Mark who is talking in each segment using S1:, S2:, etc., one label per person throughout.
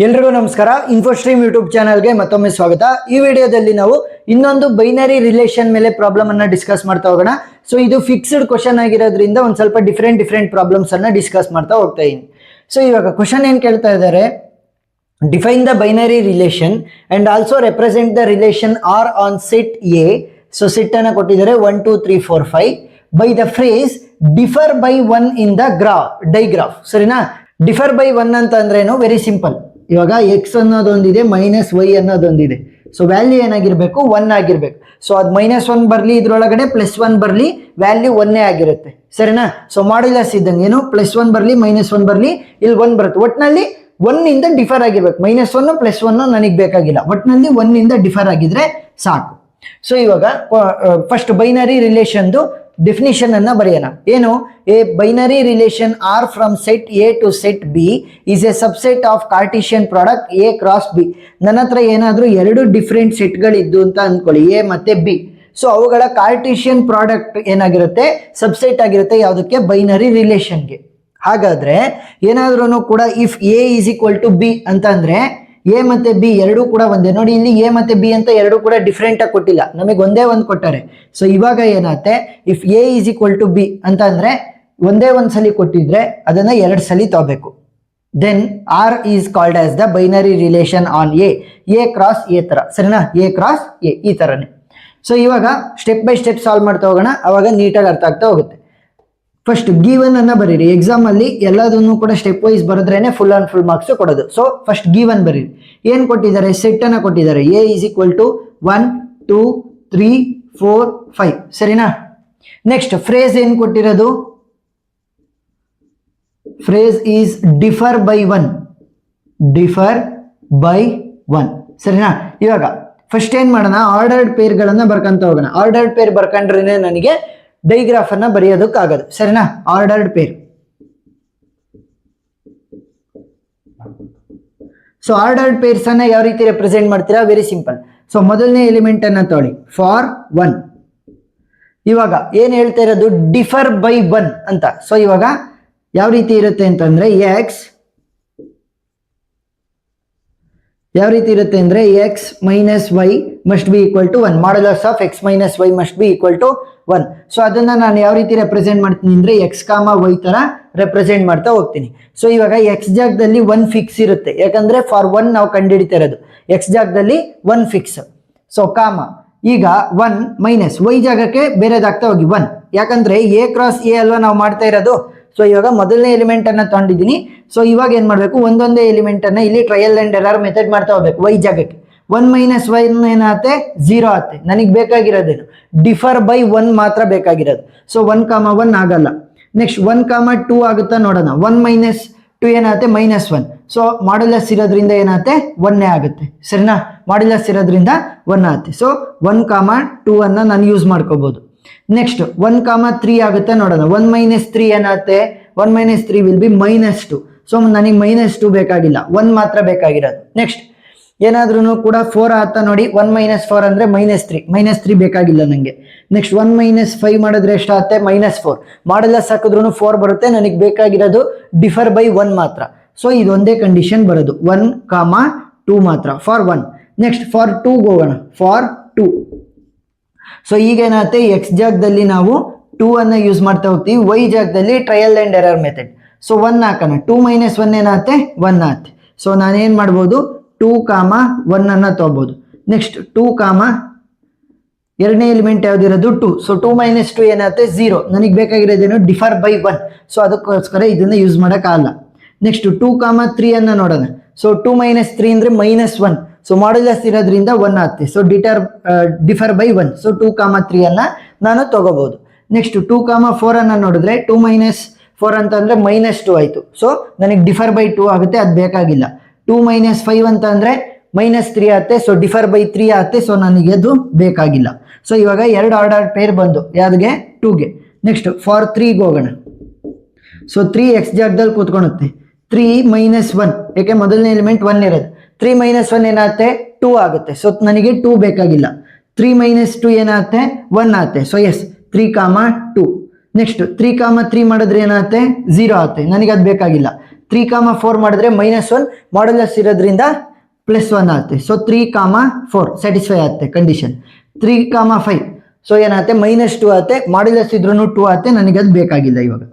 S1: ಎಲ್ರಿಗೂ ನಮಸ್ಕಾರ. ಇನ್ಫೋಸ್ಟ್ರೀಮ್ ಯೂಟ್ಯೂಬ್ ಚಾನಲ್ಗೆ ಮತ್ತೊಮ್ಮೆ ಸ್ವಾಗತ. ಈ ವಿಡಿಯೋದಲ್ಲಿ ನಾವು ಇನ್ನೊಂದು ಬೈನರಿ ರಿಲೇಷನ್ ಮೇಲೆ ಪ್ರಾಬ್ಲಮ್ ಅನ್ನ ಡಿಸ್ಕಸ್ ಮಾಡ್ತಾ ಹೋಗೋಣ. ಸೊ ಇದು ಫಿಕ್ಸ್ಡ್ ಕ್ವಶನ್ ಆಗಿರೋದ್ರಿಂದ ಒಂದು ಸ್ವಲ್ಪ ಡಿಫ್ರೆಂಟ್ ಪ್ರಾಬ್ಲಮ್ಸ್ ಅನ್ನ ಡಿಸ್ಕಸ್ ಮಾಡ್ತಾ ಹೋಗ್ತಾ ಇದೀನಿ. ಸೊ ಇವಾಗ ಕ್ವಶನ್ ಏನ್ ಕೇಳ್ತಾ ಇದ್ದಾರೆ, define the binary relation and also represent the relation R on set A. So set ಅನ್ನ ಕೊಟ್ಟಿದ್ದಾರೆ 1 2 3 4 5 by the phrase differ by 1 in the digraph. ಸರಿನಾ? ಡಿಫರ್ ಬೈ 1 ಅಂತ ಅಂದ್ರೆ ಏನು? Very simple. ಇವಾಗ ಎಕ್ಸ್ ಅನ್ನೋದೊಂದಿದೆ, ಮೈನಸ್ ವೈ ಅನ್ನೋದೊಂದಿದೆ. ಸೊ ವ್ಯಾಲ್ಯೂ ಏನಾಗಿರ್ಬೇಕು? 1 ಆಗಿರ್ಬೇಕು. ಸೊ ಅದು -1 ಬರಲಿ, ಇದ್ರೊಳಗಡೆ +1 ಬರಲಿ, ವ್ಯಾಲ್ಯೂ 1 ಆಗಿರುತ್ತೆ. ಸರಿನಾ? ಸೊ ಮಾಡ್ಯುಲಸ್ ಇದ್ದಂಗೆ ಏನು, +1 ಬರಲಿ -1 ಬರಲಿ, ಇಲ್ಲಿ 1 ಬರುತ್ತೆ. ಒಟ್ಟಿನಲ್ಲಿ 1 ಇಂದ ಡಿಫರ್ ಆಗಿರ್ಬೇಕು. -1 +1 ನನಗೆ ಬೇಕಾಗಿಲ್ಲ, ಒಟ್ಟಿನಲ್ಲಿ 1 ಇಂದ ಡಿಫರ್ ಆಗಿದ್ರೆ ಸಾಕು. ಸೊ ಇವಾಗ ಫಸ್ಟ್ ಬೈನರಿ ರಿಲೇಷನ್ದು ಡೆಫಿನಿಷನ್ ಅನ್ನ ಬರೆಯೋಣ. ಏನು? A binary relation R from set A to set B is a subset of Cartesian product A cross B. ನನ್ನ ಹತ್ರ ಏನಾದರೂ ಎರಡು ಡಿಫ್ರೆಂಟ್ ಸೆಟ್ಗಳಿದ್ದು ಅಂತ ಅಂದ್ಕೊಳ್ಳಿ, ಎ ಮತ್ತೆ ಬಿ. ಸೊ ಅವುಗಳ ಕಾರ್ಟಿಷಿಯನ್ ಪ್ರಾಡಕ್ಟ್ ಏನಾಗಿರುತ್ತೆ? ಸಬ್ಸೆಟ್ ಆಗಿರುತ್ತೆ. ಯಾವುದಕ್ಕೆ? ಬೈನರಿ ರಿಲೇಷನ್ಗೆ. ಹಾಗಾದ್ರೆ ಏನಾದ್ರೂ ಕೂಡ if A is equal to B ಅಂತ ಅಂದ್ರೆ ಎ ಮತ್ತೆ ಬಿ ಎರಡೂ ಕೂಡ ಒಂದೇ. ನೋಡಿ, ಇಲ್ಲಿ ಎ ಮತ್ತೆ ಬಿ ಅಂತ ಎರಡೂ ಕೂಡ ಡಿಫ್ರೆಂಟ್ ಆಗಿ ಕೊಟ್ಟಿಲ್ಲ, ನಮಗೆ ಒಂದೇ ಒಂದು ಕೊಟ್ಟಾರೆ. ಸೊ ಇವಾಗ ಏನಾಗುತ್ತೆ, if A is equal to B ಅಂತ ಅಂದ್ರೆ ಒಂದೇ ಒಂದು ಸಲ ಕೊಟ್ಟಿದ್ರೆ ಅದನ್ನ 2 ಸಲ ತಗೋಬೇಕು. Then R is called as the binary relation on A cross A ತರ. ಸರಿನಾ? ಎ ಕ್ರಾಸ್ ಎ ಈ ತರನೇ. ಸೊ ಇವಾಗ ಸ್ಟೆಪ್ ಬೈ ಸ್ಟೆಪ್ ಸಾಲ್ವ್ ಮಾಡ್ತಾ ಹೋಗೋಣ, ಅವಾಗ ನೀಟಾಗಿ ಅರ್ಥ ಆಗ್ತಾ ಹೋಗುತ್ತೆ. ಫಸ್ಟ್ ಗಿವನ್ ಅನ್ನ ಬರೀರಿ. ಎಕ್ಸಾಮ್ ಅಲ್ಲಿ ಎಲ್ಲದನ್ನು ಕೂಡ ಸ್ಟೆಪ್ ವೈಸ್ ಬರೆದ್ರೇನೆ ಫುಲ್ ಅಂಡ್ ಫುಲ್ ಮಾರ್ಕ್ಸ್ ಕೊಡೋದು. ಸೊ ಫಸ್ಟ್ ಗಿವನ್ ಬರೀರಿ. ಏನ್ ಕೊಟ್ಟಿದ್ದಾರೆ? ಸೆಟ್ ಅನ್ನ ಕೊಟ್ಟಿದ್ದಾರೆ. A is equal to 1 2 3 4 5. ಸರಿನಾ? ನೆಕ್ಸ್ಟ್ ಫ್ರೇಸ್ ಏನ್ ಕೊಟ್ಟಿರೋದು? Phrase is differ by 1. Differ by 1. ಸರಿನಾ? ಇವಾಗ ಫಸ್ಟ್ ಏನ್ ಮಾಡೋಣ, ಆರ್ಡರ್ಡ್ ಪೇರ್ಗಳನ್ನ ಬರ್ಕಂತ ಹೋಗೋಣ. ಆರ್ಡರ್ಡ್ ಪೇರ್ ಬರ್ಕೊಂಡ್ರೇನೆ ನನಗೆ ಡೈಗ್ರಾಫ್ ಅನ್ನ ಬರೆಯೋದಕ್ಕಾಗದು. ಸರಿನಾ? Ordered pair. So ordered pairs ಅನ್ನ ಯಾವ ರೀತಿ ರೆಪ್ರೆಸೆಂಟ್ ಮಾಡ್ತೀರಾ? Very simple. ಸೊ ಮೊದಲನೇ ಎಲಿಮೆಂಟ್ ಅನ್ನ ತಗೊಳ್ಳಿ, ಫಾರ್ 1. ಇವಾಗ ಏನ್ ಹೇಳ್ತಾ ಇರೋದು? ಡಿಫರ್ ಬೈ 1 ಅಂತ. ಸೊ ಇವಾಗ ಯಾವ ರೀತಿ ಇರುತ್ತೆ ಅಂತಂದ್ರೆ ಎಕ್ಸ್ ಯಾವ ರೀತಿ ಇರುತ್ತೆ ಅಂದ್ರೆ x minus y must be equal to 1. Modulus of x minus y must be equal to 1. So ಅದನ್ನ ನಾನು ಯಾವ ರೀತಿ ರೆಪ್ರೆಸೆಂಟ್ ಮಾಡ್ತೀನಿ ಅಂದ್ರೆ ಎಕ್ಸ್ ಕಾಮ ವೈ ತರ ರೆಪ್ರೆಸೆಂಟ್ ಮಾಡ್ತಾ ಹೋಗ್ತೀನಿ. ಸೊ ಇವಾಗ ಎಕ್ಸ್ ಜಾಗದಲ್ಲಿ 1 ಫಿಕ್ಸ್ ಇರುತ್ತೆ, ಯಾಕಂದ್ರೆ ಫಾರ್ 1 ನಾವು ಕಂಡುಹಿಡಿತಾ ಇರೋದು. ಎಕ್ಸ್ ಜಾಗದಲ್ಲಿ 1 ಫಿಕ್ಸ್. ಸೊ ಕಾಮ ಈಗ 1 ಮೈನಸ್ ವೈ ಜಾಗಕ್ಕೆ ಬೇರೆದಾಗ್ತಾ ಹೋಗಿ 1, ಯಾಕಂದ್ರೆ ಎ ಕ್ರಾಸ್ ಎ ಅಲ್ವಾ ನಾವು ಮಾಡ್ತಾ ಇರೋದು. ಸೊ ಇವಾಗ ಮೊದಲನೇ ಎಲಿಮೆಂಟ್ ಅನ್ನ ತಗೊಂಡಿದ್ದೀನಿ. ಸೊ ಇವಾಗ ಏನ್ ಮಾಡ್ಬೇಕು, ಒಂದೊಂದೇ ಎಲಿಮೆಂಟ್ ಅನ್ನ ಇಲ್ಲಿ ಟ್ರಯಲ್ ಅಂಡ್ ಎರರ್ ಮೆಥಡ್ ಮಾಡ್ತಾ ಹೋಗ್ಬೇಕು. ವೈ ಜಾಗಕ್ಕೆ 1 ಮೈನಸ್ ವೈ ಏನಾಗುತ್ತೆ? 0 ಆಗುತ್ತೆ. ನನಗೆ ಬೇಕಾಗಿರೋದೇನು? ಡಿಫರ್ ಬೈ 1 ಮಾತ್ರ ಬೇಕಾಗಿರೋದು. ಸೊ 1 1 ಆಗಲ್ಲ. ನೆಕ್ಸ್ಟ್ 1 2 ಆಗುತ್ತಾ ನೋಡೋಣ. 1 ಮೈನಸ್ 2 ಏನಾಗುತ್ತೆ? -1. ಸೊ ಮಾಡ್ಯುಲಸ್ ಇರೋದ್ರಿಂದ ಏನಾಗುತ್ತೆ? 1 ಆಗುತ್ತೆ. ಸರಿನಾ? ಮಾಡ್ಯುಲಸ್ ಇರೋದ್ರಿಂದ 1 ಆಗುತ್ತೆ. ಸೊ 1 2 ಅನ್ನ ನಾನು ಯೂಸ್ ಮಾಡ್ಕೋಬಹುದು. ನೆಕ್ಸ್ಟ್ 1 3 ಆಗುತ್ತೆ ನೋಡೋಣ. 1 ಮೈನಸ್ 3 ಏನಾಗುತ್ತೆ? 1 ಮೈನಸ್ 3 ವಿಲ್ ಬಿ -2. ಸೊ ನನಗೆ -2 ಬೇಕಾಗಿಲ್ಲ, 1 ಮಾತ್ರ ಬೇಕಾಗಿರೋದು. ನೆಕ್ಸ್ಟ್ ಏನಾದ್ರೂ ಕೂಡ 4 ಆಗುತ್ತಾ ನೋಡಿ. 1 ಮೈನಸ್ 4 ಅಂದ್ರೆ -3 ಬೇಕಾಗಿಲ್ಲ ನನಗೆ. ನೆಕ್ಸ್ಟ್ 1 ಮೈನಸ್ 5 ಮಾಡಿದ್ರೆ ಎಷ್ಟಾಗುತ್ತೆ? -4. ಮಾಡ್ಯುಲಸ್ ಹಾಕಿದ್ರು 4 ಬರುತ್ತೆ. ನನಗೆ ಬೇಕಾಗಿರೋದು ಡಿಫರ್ ಬೈ 1 ಮಾತ್ರ. ಸೊ ಇದೊಂದೇ ಕಂಡೀಷನ್ ಬರೋದು, 1 2 ಮಾತ್ರ ಫಾರ್ 1. ನೆಕ್ಸ್ಟ್ ಫಾರ್ 2 ಹೋಗೋಣ. ಫಾರ್ 2 ಸೊ ಈಗ ಏನಾಗುತ್ತೆ? ಎಕ್ಸ್ ಜಾಗದಲ್ಲಿ ನಾವು 2 ಅನ್ನ ಯೂಸ್ ಮಾಡ್ತಾ ಹೋಗ್ತೀವಿ, ವೈ ಜಾಗದಲ್ಲಿ trial and error method. So 1 ಹಾಕೋಣ. 2 ಮೈನಸ್ 1 ಏನಾಗುತ್ತೆ? 1 ಆಗುತ್ತೆ. ಸೊ ನಾನೇನ್ ಮಾಡ್ಬೋದು? 2 1 ಅನ್ನ ತಗೋಬಹುದು. ನೆಕ್ಸ್ಟ್ 2 ಎರಡನೇ ಎಲಿಮೆಂಟ್ ಯಾವ್ದಿರೋದು? 2. ಸೊ 2 ಮೈನಸ್ 2 ಏನಾಗುತ್ತೆ? 0. ನನಗೆ ಬೇಕಾಗಿರೋದೇನು? Differ by 1. ಸೊ ಅದಕ್ಕೋಸ್ಕರ ಇದನ್ನ ಯೂಸ್ ಮಾಡೋಕ್ಕಾಗಲ್ಲ. ನೆಕ್ಸ್ಟ್ 2 3 ಅನ್ನ ನೋಡೋಣ. ಸೊ 2 ಮೈನಸ್ 3 ಅಂದ್ರೆ -1. ಸೊ ಮಾಡ್ಯುಲಸ್ ಇರೋದ್ರಿಂದ 1 ಆಗುತ್ತೆ. So differ by 1. ಸೊ 2 3 ಅನ್ನ ನಾನು ತಗೋಬಹುದು. ನೆಕ್ಸ್ಟ್ 2 4 ಅನ್ನ ನೋಡಿದ್ರೆ 2 ಮೈನಸ್ 4 ಅಂತ ಅಂದ್ರೆ -2 ಆಯ್ತು. ಸೊ ನನಗೆ ಡಿಫರ್ ಬೈ 2 ಆಗುತ್ತೆ, ಅದು ಬೇಕಾಗಿಲ್ಲ. 2 ಮೈನಸ್ 5 ಅಂತ ಅಂದ್ರೆ -3 ಆಗುತ್ತೆ. ಸೊ ಡಿಫರ್ ಬೈ 3 ಆಗುತ್ತೆ. ಸೊ ನನಗೆ ಅದು ಬೇಕಾಗಿಲ್ಲ. ಸೊ ಇವಾಗ 2 ಆರ್ಡರ್ ಪೇರ್ ಬಂದು ಯಾವ್ದಿಗೆ? 2ಗೆ. ನೆಕ್ಸ್ಟ್ ಫಾರ್ 3 ಹೋಗೋಣ. ಸೊ 3 ಎಕ್ಸ್ ಜಾಗದಲ್ಲಿ ಕೂತ್ಕೊಳುತ್ತೆ. 3 ಮೈನಸ್ 1, ಯಾಕೆ ಮೊದಲನೇ ಎಲಿಮೆಂಟ್ 1 ಇರೋದು. 3 ಮೈನಸ್ 1 ಏನಾಗುತ್ತೆ? 2 ಆಗುತ್ತೆ. ಸೊ ನನಗೆ 2 ಬೇಕಾಗಿಲ್ಲ. 3 ಮೈನಸ್ 2 ಏನಾಗುತ್ತೆ? 1 ಆಗುತ್ತೆ. So S 3 2. ನೆಕ್ಸ್ಟ್ 3 3 ಮಾಡಿದ್ರೆ ಏನಾಗುತ್ತೆ? 0 ಆಗುತ್ತೆ. ನನಗೆ ಅದು ಬೇಕಾಗಿಲ್ಲ. 3, ಮಾಡಿದ್ರೆ -1 ಮಾಡ್ಯುಲಸ್ ಇರೋದ್ರಿಂದ +1 ಆಗುತ್ತೆ. ಸೊ 3, 4 ಸ್ಯಾಟಿಸ್ಫೈ ಆಗುತ್ತೆ ಕಂಡೀಷನ್. 3, 5 ಸೊ ಏನಾಗುತ್ತೆ -2 ಆಗುತ್ತೆ, ಮಾಡ್ಯುಲಸ್ ಇದ್ರೂ 2 ಆಗುತ್ತೆ. ನನಗೆ ಅದು ಬೇಕಾಗಿಲ್ಲ. ಇವಾಗ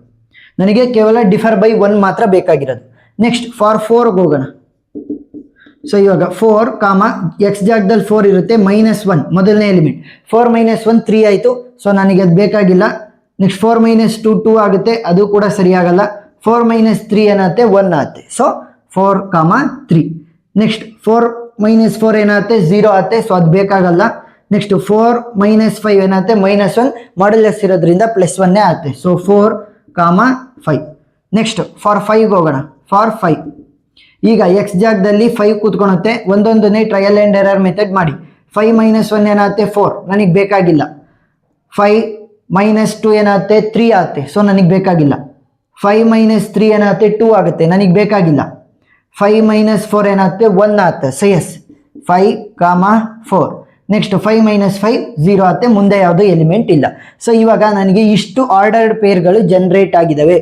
S1: ನನಗೆ ಕೇವಲ ಡಿಫರ್ ಬೈ 1 ಮಾತ್ರ ಬೇಕಾಗಿರೋದು. ನೆಕ್ಸ್ಟ್ ಫಾರ್ 4 ಹೋಗೋಣ. ಸೊ ಇವಾಗ 4, ಎಕ್ಸ್ ಜಾಗದಲ್ಲಿ 4 ಇರುತ್ತೆ, -1 ಮೊದಲನೇ ಎಲಿಮೆಂಟ್. 4 - 1 3 ಆಯಿತು. ಸೊ ನನಗೆ ಅದು ಬೇಕಾಗಿಲ್ಲ. ನೆಕ್ಸ್ಟ್ 4 - 2 2 ಆಗುತ್ತೆ, ಅದು ಕೂಡ ಸರಿಯಾಗಲ್ಲ. 4 - 3 ಏನಾಗುತ್ತೆ 1 ಆಗುತ್ತೆ. ಸೊ 4, 3. ನೆಕ್ಸ್ಟ್ 4 - 4 ಏನಾಗುತ್ತೆ 0 ಆಗುತ್ತೆ. ಸೊ ಅದು ಬೇಕಾಗಲ್ಲ. ನೆಕ್ಸ್ಟ್ 4 - 5 ಏನಾಗುತ್ತೆ -1 ಮಾಡ್ಯುಲಸ್ ಇರೋದ್ರಿಂದ +1 ಆಗುತ್ತೆ. ಸೊ 4, 5. ನೆಕ್ಸ್ಟ್ ಫಾರ್ 5 ಹೋಗೋಣ. ಫಾರ್ 5 ಈಗ ಎಕ್ಸ್ ಜಾಗದಲ್ಲಿ 5 ಕೂತ್ಕೊಳುತ್ತೆ. ಒಂದೊಂದನ್ನೇ ಟ್ರಯಲ್ ಆ್ಯಂಡ್ ಎರರ್ ಮೆಥಡ್ ಮಾಡಿ. 5 - 1 ಏನಾಗುತ್ತೆ 4, ನನಗೆ ಬೇಕಾಗಿಲ್ಲ. 5 - 2 ಏನಾಗುತ್ತೆ 3 ಆಗುತ್ತೆ. ಸೊ ನನಗೆ ಬೇಕಾಗಿಲ್ಲ. 5 - 3 ಏನಾಗುತ್ತೆ 2 ಆಗುತ್ತೆ, ನನಗೆ ಬೇಕಾಗಿಲ್ಲ. 5 - 4 ಏನಾಗುತ್ತೆ 1 ಆಗುತ್ತೆ. So S 5, 4. ನೆಕ್ಸ್ಟ್ 5 - 5 0 ಆಗುತ್ತೆ, ಮುಂದೆ ಯಾವುದೋ ಎಲಿಮೆಂಟ್ ಇಲ್ಲ. ಸೊ ಇವಾಗ ನನಗೆ ಇಷ್ಟು ಆರ್ಡರ್ಡ್ ಪೇರ್ಗಳು ಜನರೇಟ್ ಆಗಿದ್ದಾವೆ.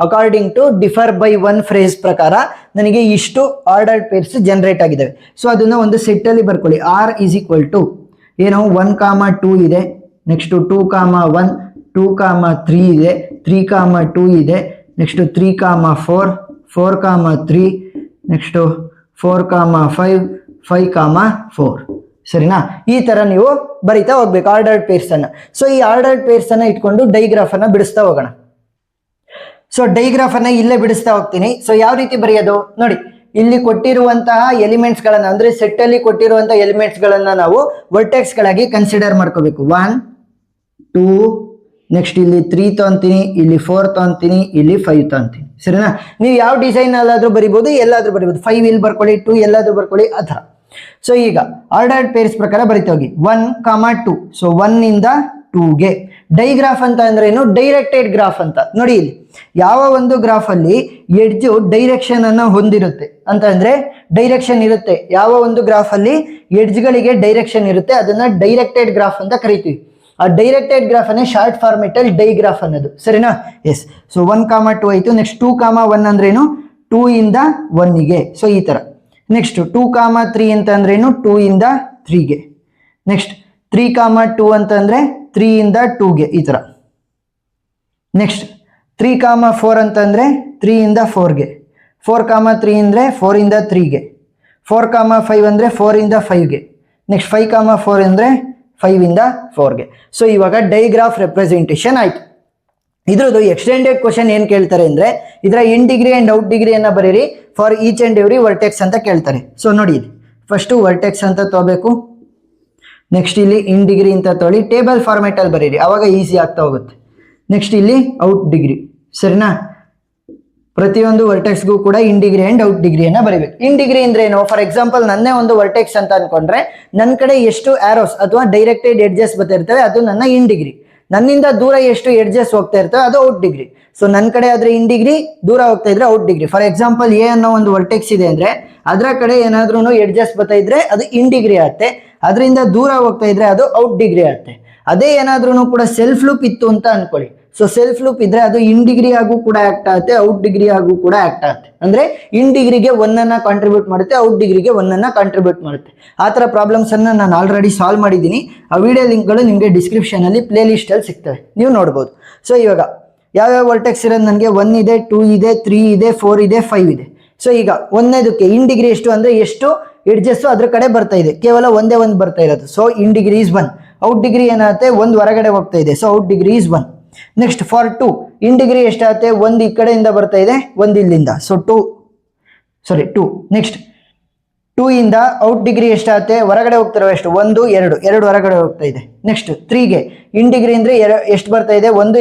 S1: According to differ by 1 phrase ಪ್ರಕಾರ ನನಗೆ ಇಷ್ಟು ಆರ್ಡರ್ಡ್ ಪೇರ್ಸ್ ಜನರೇಟ್ ಆಗಿದ್ದಾವೆ. ಸೊ ಅದನ್ನು ಒಂದು ಸೆಟ್ಟಲ್ಲಿ ಬರ್ಕೊಳ್ಳಿ. R = ಏನು 1, 2 ಇದೆ. ನೆಕ್ಸ್ಟ್ 2, 1, 2, 3 ಇದೆ. 3, 2 ಇದೆ. ನೆಕ್ಸ್ಟ್ 3, 4, 4, 3. ನೆಕ್ಸ್ಟ್ 4, 5, 5, 4. ಸರಿನಾ? ಈ ತರ ನೀವು ಬರಿತಾ ಹೋಗ್ಬೇಕು ಆರ್ಡರ್ಡ್ ಪೇರ್ಸ್ ಅನ್ನ. ಸೊ ಈ ಆರ್ಡರ್ಡ್ ಪೇರ್ಸ್ ಅನ್ನ ಇಟ್ಕೊಂಡು ಡೈಗ್ರಾಫ್ ಅನ್ನ ಬಿಡಿಸ್ತಾ ಹೋಗೋಣ. ಸೊ ಡೈಗ್ರಾಫ್ ಅನ್ನ ಇಲ್ಲೇ ಬಿಡಿಸ್ತಾ ಹೋಗ್ತೀನಿ. ಸೊ ಯಾವ ರೀತಿ ಬರೆಯೋದು ನೋಡಿ, ಇಲ್ಲಿ ಕೊಟ್ಟಿರುವಂತಹ ಎಲಿಮೆಂಟ್ಸ್ ಗಳನ್ನ ಅಂದ್ರೆ ಸೆಟ್ ಅಲ್ಲಿ ಕೊಟ್ಟಿರುವಂತಹ ಎಲಿಮೆಂಟ್ಸ್ ಗಳನ್ನ ನಾವು ವರ್ಟೆಕ್ಸ್ ಗಳಾಗಿ ಕನ್ಸಿಡರ್ ಮಾಡ್ಕೋಬೇಕು. 1, 2, ನೆಕ್ಸ್ಟ್ ಇಲ್ಲಿ 3 ತಗೊಂತೀನಿ, ಇಲ್ಲಿ 4 ತಗೊಂತೀನಿ, ಇಲ್ಲಿ 5 ತಗೊಂತೀನಿ. ಸರಿನಾ? ನೀವು ಯಾವ ಡಿಸೈನ್ ಅಲ್ಲಾದ್ರೂ ಬರಿಬಹುದು, ಎಲ್ಲಾದ್ರೂ ಬರಿಬಹುದು. 5 ಇಲ್ಲಿ ಬರ್ಕೊಳ್ಳಿ, 2 ಎಲ್ಲಾದ್ರೂ ಬರ್ಕೊಳ್ಳಿ, ಆ ಥರ. ಸೊ ಈಗ ಆರ್ಡರ್ಡ್ ಪೇರ್ಸ್ ಪ್ರಕಾರ ಬರಿತಾ ಹೋಗಿ. 1, 2. ಸೊ 1 ಇಂದ 2ಗೆ ಡೈಗ್ರಾಫ್ ಅಂತ ಅಂದ್ರೆ ಏನು? ಡೈರೆಕ್ಟೆಡ್ ಗ್ರಾಫ್ ಅಂತ. ನೋಡಿ ಇಲ್ಲಿ ಯಾವ ಒಂದು ಗ್ರಾಫ್ ಅಲ್ಲಿ ಎಡ್ಜ್ ಡೈರೆಕ್ಷನ್ ಅನ್ನ ಹೊಂದಿರುತ್ತೆ ಅಂತ ಅಂದ್ರೆ ಡೈರೆಕ್ಷನ್ ಇರುತ್ತೆ. ಯಾವ ಒಂದು ಗ್ರಾಫ್ ಅಲ್ಲಿ ಎಡ್ಜ್ ಗಳಿಗೆ ಡೈರೆಕ್ಷನ್ ಇರುತ್ತೆ ಅದನ್ನ ಡೈರೆಕ್ಟೆಡ್ ಗ್ರಾಫ್ ಅಂತ ಕರಿತೀವಿ. ಆ ಡೈರೆಕ್ಟೆಡ್ ಗ್ರಾಫ್ ಅನ್ನೇ ಶಾರ್ಟ್ ಫಾರ್ಮೆಟ್ ಅಲ್ಲಿ ಡೈಗ್ರಾಫ್ ಅನ್ನೋದು. ಸರಿನಾ? ಎಸ್. ಸೊ 1, 2 ಆಯ್ತು. ನೆಕ್ಸ್ಟ್ 2, 1 ಅಂದ್ರೇನು? 2 ಇಂದ 1ಗೆ. ಸೊ ಈ ತರ. ನೆಕ್ಸ್ಟ್ 2, 3 ಅಂತ ಅಂದ್ರೇನು? 2 ಇಂದ 3ಗೆ. ನೆಕ್ಸ್ಟ್ 3, 2 ಅಂತಂದ್ರೆ 3 ಇಂದ 2ಗೆ, ಈ ತರ. ನೆಕ್ಸ್ಟ್ 3, 4 ಅಂತಂದ್ರೆ 3 ಇಂದ 4ಗೆ. 4, 3 ಅಂದ್ರೆ 4 ಇಂದ 3ಗೆ. 4, 5 ಅಂದ್ರೆ 4 ಇಂದ 5ಗೆ. ನೆಕ್ಸ್ಟ್ 5, 4 ಅಂದ್ರೆ 5 ಇಂದ 4ಗೆ. ಸೊ ಇವಾಗ ಡೈಗ್ರಾಫ್ ರೆಪ್ರೆಸೆಂಟೇಷನ್ ಆಯ್ತು. ಇದ್ರದ್ದು ಎಕ್ಸ್ಟೆಂಡೆಡ್ ಕ್ವಶನ್ ಏನ್ ಕೇಳ್ತಾರೆ ಅಂದ್ರೆ ಇದರ in degree and out degree ಅನ್ನ ಬರೀರಿ for each and every vertex ಅಂತ ಕೇಳ್ತಾರೆ. ಸೊ ನೋಡಿ, ಫಸ್ಟ್ ವರ್ಟೆಕ್ಸ್ ಅಂತ ತಗೋಬೇಕು. ನೆಕ್ಸ್ಟ್ ಇಲ್ಲಿ ಇನ್ ಡಿಗ್ರಿ ಅಂತ ತೊಗೊಳ್ಳಿ. ಟೇಬಲ್ ಫಾರ್ಮೆಟ್ ಅಲ್ಲಿ ಬರೀರಿ, ಅವಾಗ ಈಸಿ ಆಗ್ತಾ ಹೋಗುತ್ತೆ. ನೆಕ್ಸ್ಟ್ ಇಲ್ಲಿ ಔಟ್ ಡಿಗ್ರಿ. ಸರಿನಾ? ಪ್ರತಿಯೊಂದು ವರ್ಟೆಕ್ಸ್ಗೂ ಕೂಡ ಇನ್ ಡಿಗ್ರಿ ಅಂಡ್ ಔಟ್ ಡಿಗ್ರಿಯನ್ನ ಬರೀಬೇಕು. ಇನ್ ಡಿಗ್ರಿ ಅಂದ್ರೆ ಏನು? ಫಾರ್ ಎಕ್ಸಾಂಪಲ್ ನನ್ನೇ ಒಂದು ವರ್ಟೆಕ್ಸ್ ಅಂತ ಅನ್ಕೊಂಡ್ರೆ ನನ್ನ ಕಡೆ ಎಷ್ಟು ಆರೋಸ್ ಅಥವಾ ಡೈರೆಕ್ಟೆಡ್ ಎಡ್ಜಸ್ ಬರ್ತಾ ಇರ್ತವೆ ಅದು ನನ್ನ ಇನ್ ಡಿಗ್ರಿ. ನನ್ನಿಂದ ದೂರ ಎಷ್ಟು ಎಡ್ಜಸ್ ಹೋಗ್ತಾ ಇರ್ತವೆ ಅದು ಔಟ್ ಡಿಗ್ರಿ. ಸೊ ನನ್ನ ಕಡೆ ಆದ್ರೆ ಇನ್ ಡಿಗ್ರಿ, ದೂರ ಹೋಗ್ತಾ ಇದ್ರೆ out degree. For example A ಅನ್ನೋ ಒಂದು ವರ್ಟೆಕ್ಸ್ ಇದೆ ಅಂದ್ರೆ ಅದರ ಕಡೆ ಏನಾದ್ರೂ ಎಡ್ಜಸ್ ಬರ್ತಾ ಇದ್ರೆ ಅದು ಇನ್ ಡಿಗ್ರಿ ಆಗುತ್ತೆ, ಅದರಿಂದ ದೂರ ಹೋಗ್ತಾ ಇದ್ರೆ ಅದು ಔಟ್ ಡಿಗ್ರಿ ಆಗುತ್ತೆ. ಅದೇ ಏನಾದ್ರೂ ಕೂಡ ಸೆಲ್ಫ್ ಲೂಪ್ ಇತ್ತು ಅಂತ ಅನ್ಕೊಳ್ಳಿ. ಸೊ ಸೆಲ್ಫ್ ಲೂಪ್ ಇದ್ರೆ ಅದು ಇನ್ ಡಿಗ್ರಿ ಆಗು ಕೂಡ ಆಕ್ಟ್ ಆಗುತ್ತೆ, ಔಟ್ ಡಿಗ್ರಿ ಆಗು ಕೂಡ ಆಕ್ಟ್ ಆಗುತ್ತೆ. ಅಂದ್ರೆ ಇನ್ ಡಿಗ್ರಿಗೆ 1 ಅನ್ನ ಕಾಂಟ್ರಿಬ್ಯೂಟ್ ಮಾಡುತ್ತೆ, ಔಟ್ ಡಿಗ್ರಿಗೆ 1 ಅನ್ನ ಕಾಂಟ್ರಿಬ್ಯೂಟ್ ಮಾಡುತ್ತೆ. ಆ ತರ ಪ್ರಾಬ್ಲಮ್ಸ್ ಅನ್ನ ನಾನು ಆಲ್ರೆಡಿ ಸಾಲ್ವ್ ಮಾಡಿದ್ದೀನಿ. ಆ ವಿಡಿಯೋ ಲಿಂಕ್ಗಳು ನಿಮಗೆ ಡಿಸ್ಕ್ರಿಪ್ಷನ್ ಅಲ್ಲಿ ಪ್ಲೇ ಲಿಸ್ಟ್ ಅಲ್ಲಿ ಸಿಗ್ತವೆ, ನೀವು ನೋಡ್ಬೋದು. ಸೊ ಇವಾಗ ಯಾವ್ಯಾವ ವರ್ಟೆಕ್ಸ್ ಇರೋದು ನನಗೆ 1 ಇದೆ, 2 ಇದೆ, 3 ಇದೆ, 4 ಇದೆ, 5 ಇದೆ. ಸೊ ಈಗ ಒಂದನೇದಕ್ಕೆ ಇನ್ ಡಿಗ್ರಿ ಎಷ್ಟು ಅಂದ್ರೆ ಎಷ್ಟು ಎಡ್ಜಸ್ ಅದ್ರ ಕಡೆ ಬರ್ತಾ ಇದೆ, ಕೇವಲ ಒಂದೇ ಒಂದು ಬರ್ತಾ ಇರೋದು. So in degree is 1. Out degree ಏನಾಗುತ್ತೆ? 1 ಹೊರಗಡೆ ಹೋಗ್ತಾ ಇದೆ. So out degree is 1. Next for 2 in degree ಎಷ್ಟಾಗುತ್ತೆ? 1 ಈ ಕಡೆಯಿಂದ ಬರ್ತಾ ಇದೆ, 1 ಇಲ್ಲಿಂದ. ಸೊ 2. ನೆಕ್ಸ್ಟ್ 2 ಇಂದ ಔಟ್ ಡಿಗ್ರಿ ಎಷ್ಟಾಗುತ್ತೆ? ಹೊರಗಡೆ ಹೋಗ್ತಿರೋ ಎಷ್ಟು? 1, 2 ಹೊರಗಡೆ ಹೋಗ್ತಾ ಇದೆ. ನೆಕ್ಸ್ಟ್ 3ಗೆ ಇನ್ ಡಿಗ್ರಿ ಅಂದ್ರೆ ಎಷ್ಟು ಬರ್ತಾ ಇದೆ? 1,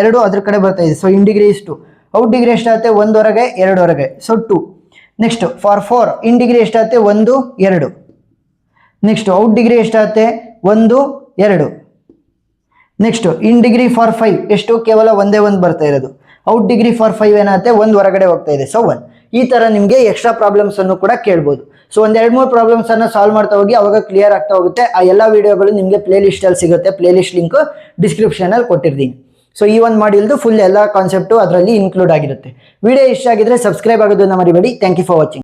S1: 2 ಅದ್ರ ಕಡೆ ಬರ್ತಾ ಇದೆ. So in degree is 2. Out degree ಎಷ್ಟಾಗುತ್ತೆ? 1 ಹೊರಗೆ, 2 ಹೊರಗೆ. So 2. Next for 4 in degree ಎಷ್ಟಾಗುತ್ತೆ? 1, 2. ನೆಕ್ಸ್ಟ್ ಔಟ್ ಡಿಗ್ರಿ ಎಷ್ಟಾಗುತ್ತೆ? 1, 2. ನೆಕ್ಸ್ಟ್ ಇನ್ ಡಿಗ್ರಿ ಫಾರ್ 5 ಎಷ್ಟು? ಕೇವಲ ಒಂದೇ ಒಂದು ಬರ್ತಾ ಇರೋದು. ಔಟ್ ಡಿಗ್ರಿ ಫಾರ್ 5 ಏನಾಗುತ್ತೆ? 1 ಹೊರಗಡೆ ಹೋಗ್ತಾ ಇದೆ. ಸೊ 1. ಈ ತರ ನಿಮಗೆ ಎಕ್ಸ್ಟ್ರಾ ಪ್ರಾಬ್ಲಮ್ಸ್ ಅನ್ನು ಕೂಡ ಕೇಳ್ಬೋದು. ಸೊ ಒಂದ್ 2-3 ಪ್ರಾಬ್ಲಮ್ಸ್ ಅನ್ನ ಸಾಲ್ವ್ ಮಾಡ್ತಾ ಹೋಗಿ, ಅವಾಗ ಕ್ಲಿಯರ್ ಆಗ್ತಾ ಹೋಗುತ್ತೆ. ಆ ಎಲ್ಲ ವಿಡಿಯೋಗಳು ನಿಮಗೆ ಪ್ಲೇ ಲಿಸ್ಟ್ ಅಲ್ಲಿ ಸಿಗುತ್ತೆ. ಪ್ಲೇ ಲಿಸ್ಟ್ ಲಿಂಕ್ ಡಿಸ್ಕ್ರಿಪ್ಷನ್ ಅಲ್ಲಿ ಕೊಟ್ಟಿರ್ತೀನಿ. ಸೊ ಈ ಒಂದು ಮಾಡ್ಯೂಲ್ದು ಫುಲ್ ಎಲ್ಲ ಕಾನ್ಸೆಪ್ಟು ಅದರಲ್ಲಿ ಇನ್ಕ್ಲೂಡ್ ಆಗಿರುತ್ತೆ. ವಿಡಿಯೋ ಇಷ್ಟ ಆಗಿದ್ರೆ ಸಬ್ಸ್ಕ್ರೈಬ್ ಆಗೋದನ್ನ ಮರಿಬೇಡಿ. Thank you for watching.